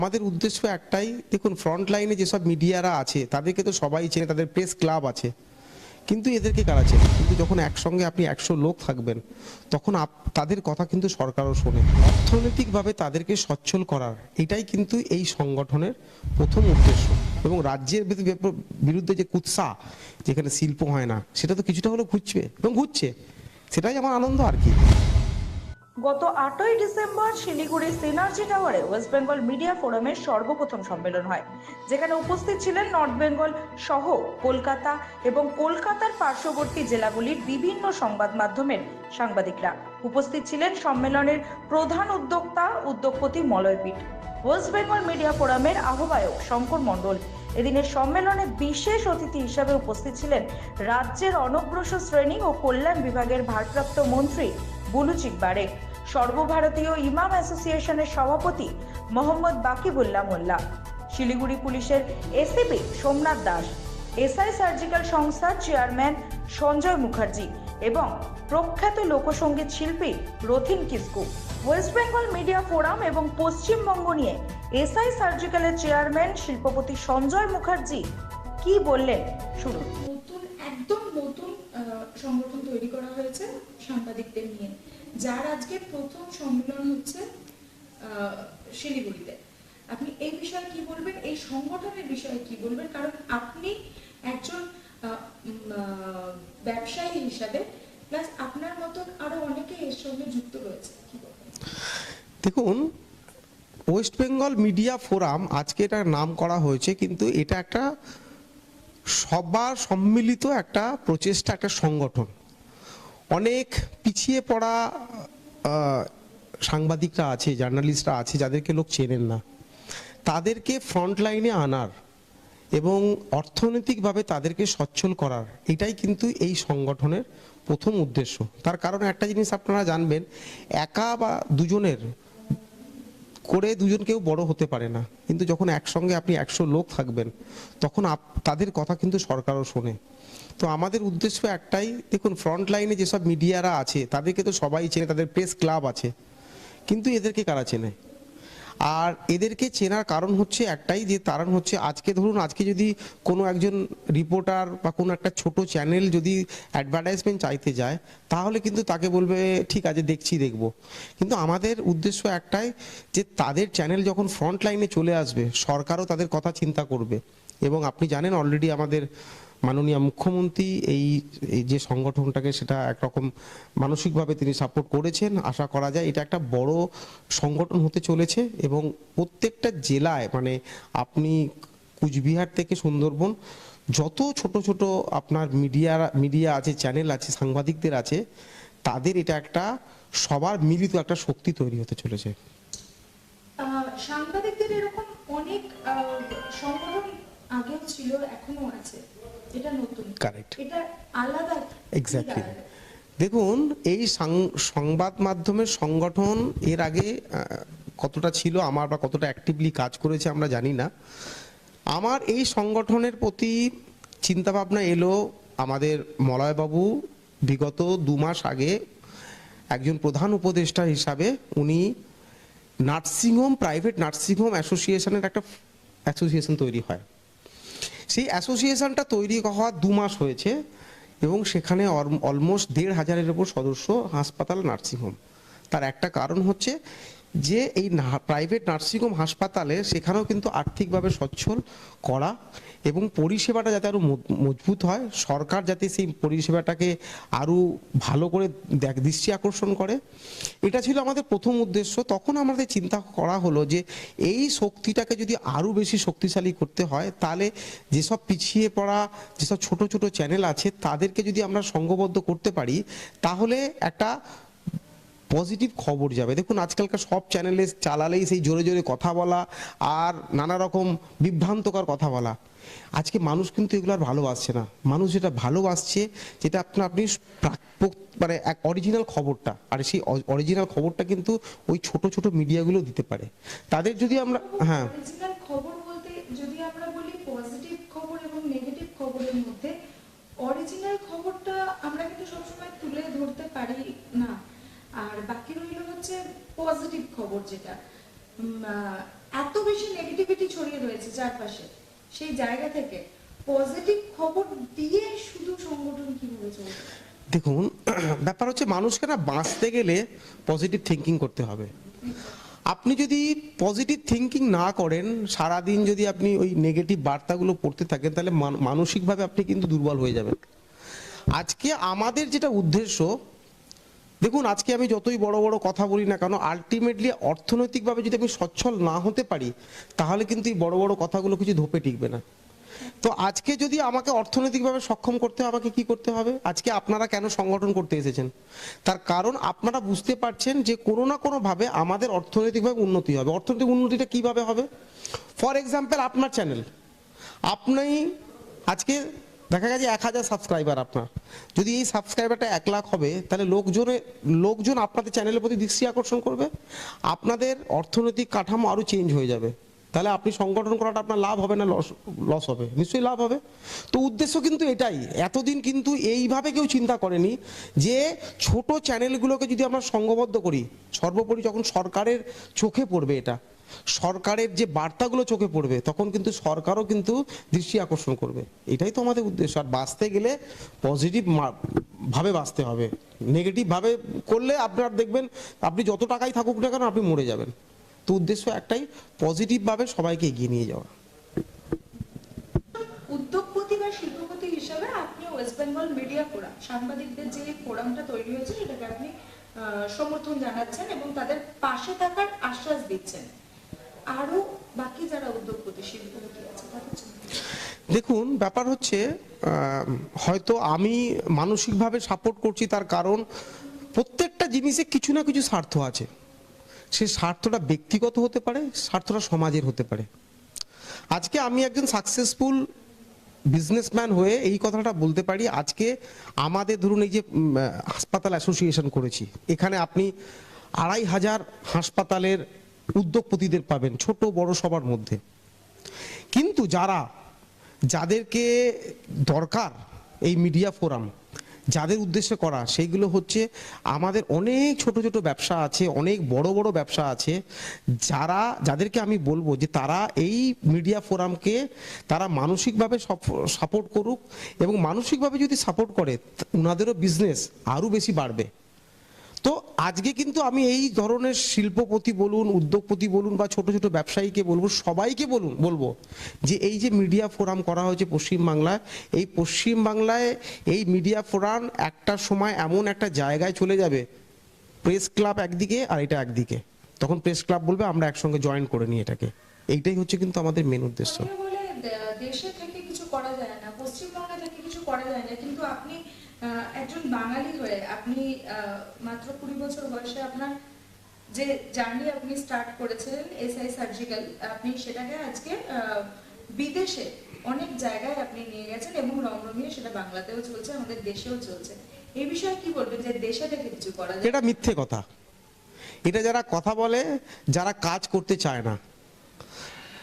আমাদের উদ্দেশ্য একটাই, দেখুন ফ্রন্ট লাইনে যেসব মিডিয়ারা আছে তাদেরকে তো সবাই চেনে, তাদের প্রেস ক্লাব আছে, কিন্তু এদেরকে কারা চেনে? কিন্তু যখন একসঙ্গে আপনি 100 লোক থাকবেন তখন তাদের কথা কিন্তু সরকারও শোনে। অর্থনৈতিকভাবে তাদেরকে সচ্ছল করার এটাই কিন্তু এই সংগঠনের প্রথম উদ্দেশ্য। এবং রাজ্যের বিরুদ্ধে যে কুৎসা, যেখানে শিল্প হয় না, সেটা তো কিছুটা হলেও ঘুরছে এবং ঘুরছে, সেটাই আমার আনন্দ আর কি। গত 8ই ডিসেম্বর শিলিগুড়ি সিনার্জি টাওয়ারে ওয়েস্ট বেঙ্গল মিডিয়া ফোরামের সর্বপ্রথম সম্মেলন হয়, যেখানে উপস্থিত ছিলেন নর্থ বেঙ্গল সহ কলকাতা এবং কলকাতার পার্শ্ববর্তী জেলাগুলির বিভিন্ন সংবাদ মাধ্যমের সাংবাদিকরা। উপস্থিত ছিলেন সম্মেলনের প্রধান উদ্যোগপতি মলয়পীঠ, ওয়েস্ট বেঙ্গল মিডিয়া ফোরামের আহ্বায়ক শঙ্কর মণ্ডল। এদিনের সম্মেলনে বিশেষ অতিথি হিসাবে উপস্থিত ছিলেন রাজ্যের অনগ্রসর শ্রেণী ও কল্যাণ বিভাগের ভারপ্রাপ্ত মন্ত্রী বুলুচিক বারেক, সর্বভারতীয় ইমাম অ্যাসোসিয়েশনের সভাপতি মোহাম্মদ বাকিবুল্লাহ মোল্লা, শিলিগুড়ি পুলিশের ACP Somnath Das, SI surgical সংস্থার চেয়ারম্যান সঞ্জয় মুখার্জি এবং প্রখ্যাত লোকসঙ্গীত শিল্পী Rathin Kisku. West Bengal media forum এবং পশ্চিমবঙ্গ নিয়ে এসআই সার্জিক্যালের চেয়ারম্যান শিল্পপতি সঞ্জয় মুখার্জি কি বললেন শুনুন। একদম নতুন সংগঠন তৈরি করা হয়েছে সাংবাদিকদের নিয়ে, যার আজকে প্রথম সম্মেলন হচ্ছে শিলিগুড়িতে। আপনি এই বিষয়ে কি বলবেন, এই সংগঠনের বিষয়ে কি বলবেন? কারণ আপনি একজন ব্যবসায়ী হিসাবে, প্লাস আপনার মতন আরো অনেকে এর সঙ্গে যুক্ত রয়েছে, কি বলবেন? দেখুন, ওয়েস্ট বেঙ্গল মিডিয়া ফোরাম আজকে এটার নাম করা হয়েছে, কিন্তু এটা একটা সবার সম্মিলিত একটা প্রচেষ্টা, একটা সংগঠন। অনেক পিছিয়ে পড়া সাংবাদিকরা আছে, জার্নালিস্টরা আছে, যাদেরকে লোক চেনেন না, তাদেরকে ফ্রন্ট লাইনে আনার এবং অর্থনৈতিকভাবে তাদেরকে সচ্ছল করার এটাই কিন্তু এই সংগঠনের প্রথম উদ্দেশ্য। তার কারণ একটা জিনিস আপনারা জানবেন, একা বা দুজনের করে দুজন কেউ বড় হতে পারে না, কিন্তু যখন একসঙ্গে আপনি 100 লোক থাকবেন তখন তাদের কথা কিন্তু সরকারও শোনে। তো আমাদের উদ্দেশ্য একটাই, দেখুন ফ্রন্ট লাইনে যেসব মিডিয়ারা আছে তাদেরকে তো সবাই চেনে, তাদের প্রেস ক্লাব আছে, কিন্তু এদেরকে কারা চেনে? আর এদেরকে চেনার কারণ হচ্ছে একটাই, যে কারণ হচ্ছে আজকে ধরুন, আজকে যদি কোনো একজন রিপোর্টার বা কোনো একটা ছোট চ্যানেল যদি অ্যাডভার্টাইজমেন্ট চাইতে যায়, তাহলে কিন্তু তাকে বলবে ঠিক আছে দেখব। কিন্তু আমাদের উদ্দেশ্য একটাই, যে তাদের চ্যানেল যখন ফ্রন্ট লাইনে চলে আসবে, সরকারও তাদের কথা চিন্তা করবে। এবং আপনি জানেন অলরেডি আমাদের মাননীয় মুখ্যমন্ত্রী এই যে সংগঠনটাকে, সেটা একরকম মানসিকভাবে তিনি সাপোর্ট করেছেন। আশা করা যায় এটা একটা বড় সংগঠন হতে চলেছে এবং প্রত্যেকটা জেলায়, মানে আপনি কুচবিহার থেকে সুন্দরবন, যত ছোট ছোট আপনার মিডিয়া আছে, চ্যানেল আছে, সাংবাদিকদের আছে, তাদের এটা একটা সবার মিলিত একটা শক্তি তৈরি হতে চলেছে। সাংবাদিকদের এরকম অনেক সংগঠন আগেও ছিল, এখনো আছে, এটা নতুন, কারেক্ট, এটা আলাদা। এক্স্যাক্টলি। দেখুন, এই সংবাদ মাধ্যমের সংগঠন এর আগে কতটা ছিল আমার, বা কতটা অ্যাক্টিভলি কাজ করেছে আমরা জানি না। আমার এই সংগঠনের প্রতি চিন্তাভাবনা এলো আমাদের মলয়বাবু বিগত 2 মাস আগে একজন প্রধান উপদেষ্টা হিসাবে উনি নার্সিংহোম, প্রাইভেট নার্সিংহোম অ্যাসোসিয়েশনের একটা অ্যাসোসিয়েশন তৈরি হয়। সেই অ্যাসোসিয়েশনটা তৈরি হওয়ার 2 মাস হয়েছে এবং সেখানে অলমোস্ট 1,500-এর উপর সদস্য হাসপাতাল, নার্সিংহোম। তার একটা কারণ হচ্ছে যে এই প্রাইভেট নার্সিংহোম হাসপাতালে সেখানেও কিন্তু আর্থিকভাবে সচ্ছল করা এবং পরিষেবাটা যাতে আরও মজবুত হয়, সরকার যাতে সেই পরিষেবাটাকে আরও ভালো করে দৃষ্টি আকর্ষণ করে, এটা ছিল আমাদের প্রথম উদ্দেশ্য। তখন আমাদের চিন্তা করা হলো যে এই শক্তিটাকে যদি আরও বেশি শক্তিশালী করতে হয়, তাহলে যেসব পিছিয়ে পড়া, যেসব ছোট ছোট চ্যানেল আছে, তাদেরকে যদি আমরা সংঘবদ্ধ করতে পারি, তাহলে একটা পজিটিভ খবর যাবে। দেখুন, আজকালকার সব চ্যানেলে চালালেই সেই জোরে জোরে কথা বলা আর নানা রকম বিভ্রান্তকর কথা বলা। আজকে মানুষ কিন্তু এগুলো আর ভালোবাসছে না। মানুষ যেটা ভালোবাসছে, যেটা আপনি মানে এক অরিজিনাল খবরটা, আর সেই অরিজিনাল খবরটা কিন্তু ওই ছোট ছোট মিডিয়াগুলো দিতে পারে। তাদের যদি আমরা অরিজিনাল খবর বলতে যদি আমরা বলি পজিটিভ খবর এবং নেগেটিভ খবরের মধ্যে, অরিজিনাল খবরটা আমরা কিন্তু সবসময় তুলে ধরতে পারি না, আর বাকি রইল হচ্ছে পজিটিভ খবর, যেটা এত বেশি নেগেটিভিটি ছড়িয়ে রয়েছে চারপাশে, সেই জায়গা থেকে পজিটিভ খবর দিয়ে শুধু সংগঠন কিভাবে চলবে? দেখুন, ব্যাপার হচ্ছে মানুষকে না বাঁচতে গেলে পজিটিভ থিঙ্কিং করতে হবে। আপনি যদি পজিটিভ থিঙ্কিং না করেন, সারাদিন যদি আপনি ওই নেগেটিভ বার্তাগুলো পড়তে থাকেন, তাহলে মানসিকভাবে আপনি কিন্তু দুর্বল হয়ে যাবেন। আজকে আমাদের যেটা উদ্দেশ্য, দেখুন আজকে আমি যতই বড় বড় কথা বলি না কেন, আলটিমেটলি অর্থনৈতিকভাবে যদি আমি সচ্ছল না হতে পারি, তাহলে কিন্তু এই বড় বড় কথাগুলো কিছু ধোপে টিকবে না। তো আজকে যদি আমাকে অর্থনৈতিকভাবে সক্ষম করতে হয়, আমাকে কি করতে হবে? আজকে আপনারা কেন সংগঠন করতে এসেছেন? তার কারণ আপনারা বুঝতে পারছেন যে কোনো না কোনোভাবে আমাদের অর্থনৈতিকভাবে উন্নতি হবে। অর্থনৈতিক উন্নতিটা কিভাবে হবে? ফর এক্সাম্পল, আপনার চ্যানেল, আপনি আজকে দেখা গেছে 1000 সাবস্ক্রাইবার আপনার, যদি এই সাবস্ক্রাইবারটা 1 লাখ হবে, তাহলে লোকজন আপনাদের চ্যানেলের প্রতি দৃষ্টি আকর্ষণ করবে, আপনাদের অর্থনৈতিক কাঠামো আরও চেঞ্জ হয়ে যাবে। তাহলে আপনি সংগঠন করাটা আপনার লাভ হবে না লস হবে? নিশ্চয়ই লাভ হবে। তো উদ্দেশ্য কিন্তু এটাই। এতদিন কিন্তু এইভাবে কেউ চিন্তা করেনি যে ছোট চ্যানেলগুলোকে যদি আমরা সংঘবদ্ধ করি, সর্বোপরি যখন সরকারের চোখে পড়বে, এটা সরকারের যে বার্তাগুলো চোখে পড়বে, তখন কিন্তু সরকারও কিন্তু দৃষ্টি আকর্ষণ করবে। এটাই তো আমাদের উদ্দেশ্য। আর বাঁচতে গেলে পজিটিভ ভাবে বাঁচতে হবে। নেগেটিভ ভাবে করলে আপনার দেখবেন আপনি যত টাকাই থাকুক না কেন, আপনি মরে যাবেন। তো উদ্দেশ্য একটাই, পজিটিভভাবে সবাইকে এগিয়ে নিয়ে যাওয়া। উদ্যোগপতি বা শিল্পপতি হিসাবে আপনি ওয়েস্ট বেঙ্গল মিডিয়া ফোরাম, সাংবাদিকদের যে ফোরামটা তৈরি হয়েছে সেটাকে আপনি সমর্থন জানাচ্ছেন এবং তাদের পাশে থাকার আশ্বাস দিচ্ছেন। আরো বাকি যারা উদ্যোগপতি শিল্পপতি আছে তাদের জন্য? দেখুন, ব্যাপার হচ্ছে হয়তো আমি মানসিকভাবে সাপোর্ট করছি, তার কারণ প্রত্যেকটা জিনিসে কিছু না কিছু স্বার্থ আছে। সে স্বার্থটা ব্যক্তিগত হতে পারে, স্বার্থটা সমাজের হতে পারে। আজকে আমি একজন সাকসেসফুল বিজনেসম্যান হয়ে এই কথাটা বলতে পারি, আজকে আমাদের ধরুন এই যে হাসপাতাল অ্যাসোসিয়েশন করেছি, এখানে আপনি 2500 হাসপাতালের উদ্যোগপতিদের পাবেন, ছোট বড় সবার মধ্যে। কিন্তু যাদেরকে দরকার এই মিডিয়া ফোরাম, যাদের উদ্দেশ্যে করা, সেইগুলো হচ্ছে আমাদের অনেক ছোট ছোট ব্যবসা আছে, অনেক বড় বড় ব্যবসা আছে, যাদেরকে আমি বলবো যে তারা এই মিডিয়া ফোরামকে তারা মানসিকভাবে সাপোর্ট করুক, এবং মানসিকভাবে যদি সাপোর্ট করে, ওনাদেরও বিজনেস আরও বেশি বাড়বে। তো আজকে কিন্তু আমি এই ধরনের শিল্পপতি বলুন, উদ্যোগপতি বলুন, বা ছোট ছোট ব্যবসায়ীকে বলবো, সবাইকে বলবো যে এই যে মিডিয়া ফোরাম করা হয়েছে পশ্চিমবাংলায়, এই পশ্চিমবাংলায় এই মিডিয়া ফোরাম একটা সময় এমন একটা জায়গায় চলে যাবে, প্রেস ক্লাব একদিকে আর এটা একদিকে, তখন প্রেস ক্লাব বলবে আমরা একসঙ্গে জয়েন করে নিই এটাকে। এইটাই হচ্ছে কিন্তু আমাদের মেন উদ্দেশ্য। বলে দেশে থেকে কিছু করা যায় না, পশ্চিমবঙ্গে থেকে কিছু করা যায় না, কিন্তু আপনি একজন বাঙালি হয়ে আপনি মাত্র 20 বছর বয়সে আপনার যে জার্নি আপনি স্টার্ট করেছিলেন এসআই সার্জিক্যাল, আপনি সেটাকে আজকে বিদেশে অনেক জায়গায় আপনি নিয়ে গেছেন এবং রমরমিয়ে সেটা বাংলাতেও চলছে, আমাদের দেশেও চলছে। এই বিষয়ে কি বলবেন যে দেশে থেকে কিছু করা যায়? এটা মিথ্যে কথা। এটা যারা কথা বলে, যারা কাজ করতে চায় না।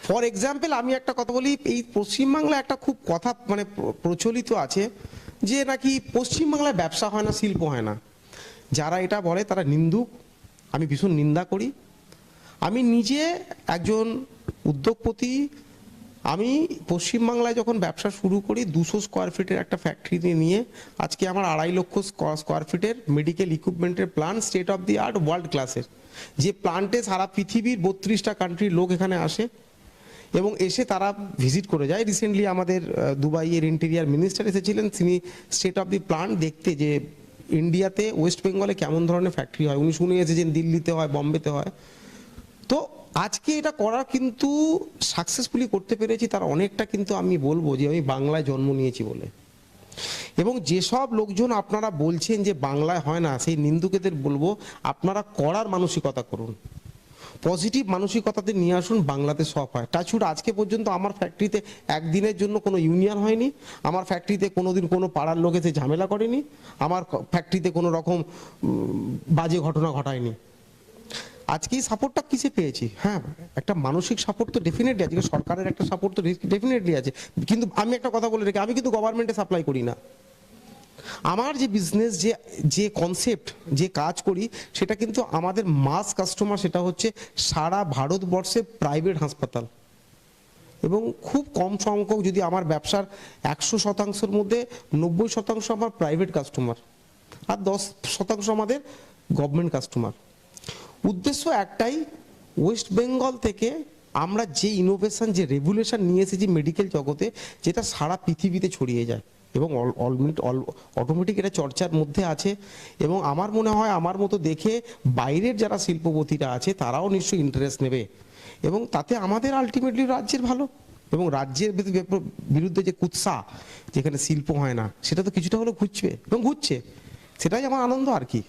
ফর এক্সাম্পল, আমি একটা কথা বলি, এই পশ্চিমবাংলায় একটা খুব কথা মানে প্রচলিত আছে যে নাকি পশ্চিমবাংলায় ব্যবসা হয় না, শিল্প হয় না। যারা এটা বলে তারা নিন্দুক, আমি ভীষণ নিন্দা করি। আমি নিজে একজন উদ্যোগপতি। আমি পশ্চিমবাংলায় যখন ব্যবসা শুরু করি, 200 স্কোয়ার ফিটের একটা ফ্যাক্টরি নিয়ে আজকে আমার 2.5 লক্ষ স্কোয়ার ফিটের মেডিকেল ইকুইপমেন্টের plant, state of the art, world ক্লাসের, যে প্ল্যান্টে সারা পৃথিবীর 32টা কান্ট্রির লোক এখানে আসে এবং এসে তারা ভিজিট করে যায়। রিসেন্টলি আমাদের দুবাইয়ের ইন্টেরিয়ার মিনিস্টার এসেছিলেন, তিনি স্টেট অফ দি প্ল্যান্ট দেখতে যে ইন্ডিয়াতে ওয়েস্ট বেঙ্গলে কেমন ধরনের ফ্যাক্টরি হয়, উনি শুনে এসেছেন দিল্লিতে হয়, বম্বেতে হয়। তো আজকে এটা করা কিন্তু সাকসেসফুলি করতে পেরেছি, তার অনেকটা কিন্তু আমি বলবো যে আমি বাংলায় জন্ম নিয়েছি বলে। এবং যেসব লোকজন আপনারা বলছেন যে বাংলায় হয় না, সেই নিন্দুকেদের বলবো আপনারা করার মানসিকতা করুন, পজিটিভ মানসিকতাতে নিয়ে আসুন, বাংলাতে সব হয়। টাচুড আজকে পর্যন্ত আমার ফ্যাক্টরিতে একদিনের জন্য কোনো ইউনিয়ন হয়নি, আমার ফ্যাক্টরিতে কোনোদিন কোনো পাড়ার লোক এসে ঝামেলা করেনি, আমার ফ্যাক্টরিতে কোনো রকম বাজে ঘটনা ঘটায়নি। আজকে এই সাপোর্টটা কিসে পেয়েছি? হ্যাঁ, একটা মানসিক সাপোর্ট তো ডেফিনেটলি আছে, সরকারের একটা সাপোর্ট তো ডেফিনেটলি আছে। কিন্তু আমি একটা কথা বলে রেখে, আমি কিন্তু গভর্নমেন্টে সাপ্লাই করি না, আমার যে বিজনেস যে যে কনসেপ্ট যে কাজ করি সেটা কিন্তু আমাদের মাস কাস্টমার, সেটা হচ্ছে সারা ভারতবর্ষে প্রাইভেট হাসপাতাল, এবং খুব কম সংখ্যক, যদি আমার ব্যবসার 100%-র মধ্যে 90% আমার প্রাইভেট কাস্টমার আর 10% আমাদের গভর্নমেন্ট কাস্টমার। উদ্দেশ্য একটাই, ওয়েস্ট বেঙ্গল থেকে আমরা যে ইনোভেশন যে রেগুলেশন নিয়ে এসেছি মেডিকেল জগতে, যেটা সারা পৃথিবীতে ছড়িয়ে যায় এবং অটোমেটিক এটা চর্চার মধ্যে আছে। এবং আমার মনে হয় আমার মতো দেখে বাইরের যারা শিল্পপতিরা আছে তারাও নিশ্চয়ই ইন্টারেস্ট নেবে, এবং তাতে আমাদের আলটিমেটলি রাজ্যের ভালো, এবং রাজ্যের বিরুদ্ধে যে কুৎসা, যেখানে শিল্প হয় না, সেটা তো কিছুটা হলেও ঘুরছে এবং ঘুরছে, সেটাই আমার আনন্দ আর কি।